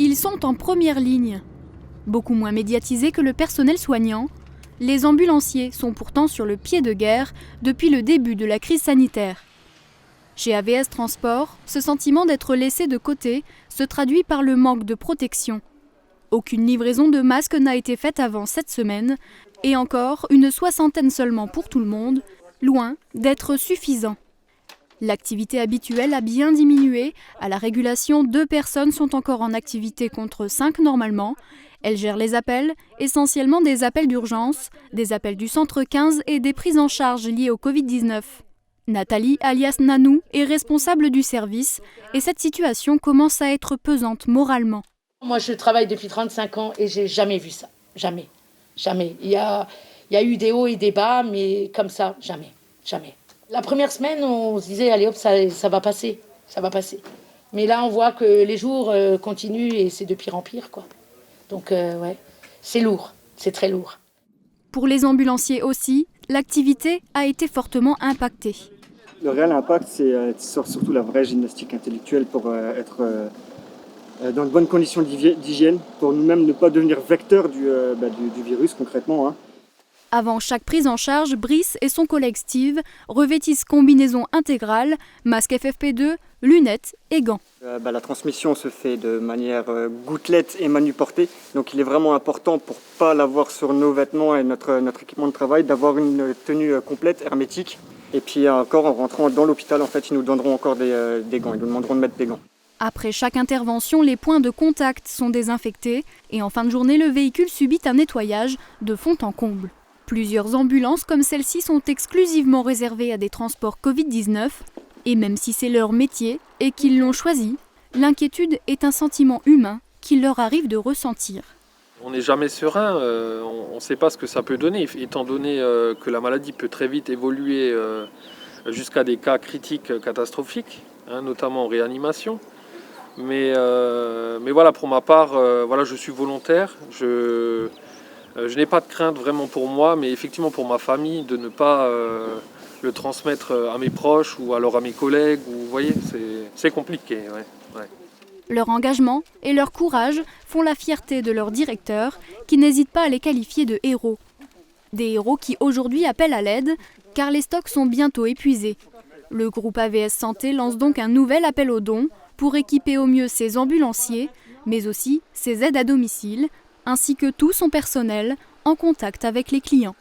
Ils sont en première ligne. Beaucoup moins médiatisés que le personnel soignant, les ambulanciers sont pourtant sur le pied de guerre depuis le début de la crise sanitaire. Chez AVS Transport, ce sentiment d'être laissé de côté se traduit par le manque de protection. Aucune livraison de masques n'a été faite avant cette semaine, et encore une 60aine seulement pour tout le monde, loin d'être suffisant. L'activité habituelle a bien diminué. À la régulation, 2 personnes sont encore en activité contre 5 normalement. Elles gèrent les appels, essentiellement des appels d'urgence, des appels du centre 15 et des prises en charge liées au Covid-19. Nathalie, alias Nanou, est responsable du service et cette situation commence à être pesante moralement. Moi, je travaille depuis 35 ans et j'ai jamais vu ça. Jamais. Jamais. Il y a eu des hauts et des bas, mais comme ça, jamais. Jamais. La première semaine, on se disait, allez hop, ça va passer. Ça va passer. Mais là, on voit que les jours continuent et c'est de pire en pire, quoi. Donc, ouais, c'est lourd. C'est très lourd. Pour les ambulanciers aussi, l'activité a été fortement impactée. Le réel impact, c'est surtout la vraie gymnastique intellectuelle pour être dans de bonnes conditions d'hygiène, pour nous-mêmes ne pas devenir vecteurs du virus concrètement. Hein. Avant chaque prise en charge, Brice et son collègue Steve revêtissent combinaison intégrale, masque FFP2, lunettes et gants. La transmission se fait de manière gouttelette et manuportée, donc il est vraiment important pour ne pas l'avoir sur nos vêtements et notre équipement de travail, d'avoir une tenue complète, hermétique. Et puis encore, en rentrant dans l'hôpital, en fait, ils nous donneront encore des gants, ils nous demanderont de mettre des gants. Après chaque intervention, les points de contact sont désinfectés et en fin de journée, le véhicule subit un nettoyage de fond en comble. Plusieurs ambulances comme celle-ci sont exclusivement réservées à des transports Covid-19 et même si c'est leur métier et qu'ils l'ont choisi, l'inquiétude est un sentiment humain qu'il leur arrive de ressentir. On n'est jamais serein, on ne sait pas ce que ça peut donner, étant donné que la maladie peut très vite évoluer jusqu'à des cas critiques catastrophiques, hein, notamment en réanimation. Mais voilà, pour ma part, je suis volontaire. Je n'ai pas de crainte vraiment pour moi, mais effectivement pour ma famille, de ne pas le transmettre à mes proches ou alors à mes collègues. Vous voyez, c'est compliqué. Ouais. Leur engagement et leur courage font la fierté de leur directeur, qui n'hésite pas à les qualifier de héros. Des héros qui aujourd'hui appellent à l'aide, car les stocks sont bientôt épuisés. Le groupe AVS Santé lance donc un nouvel appel aux dons pour équiper au mieux ses ambulanciers, mais aussi ses aides à domicile, ainsi que tout son personnel en contact avec les clients.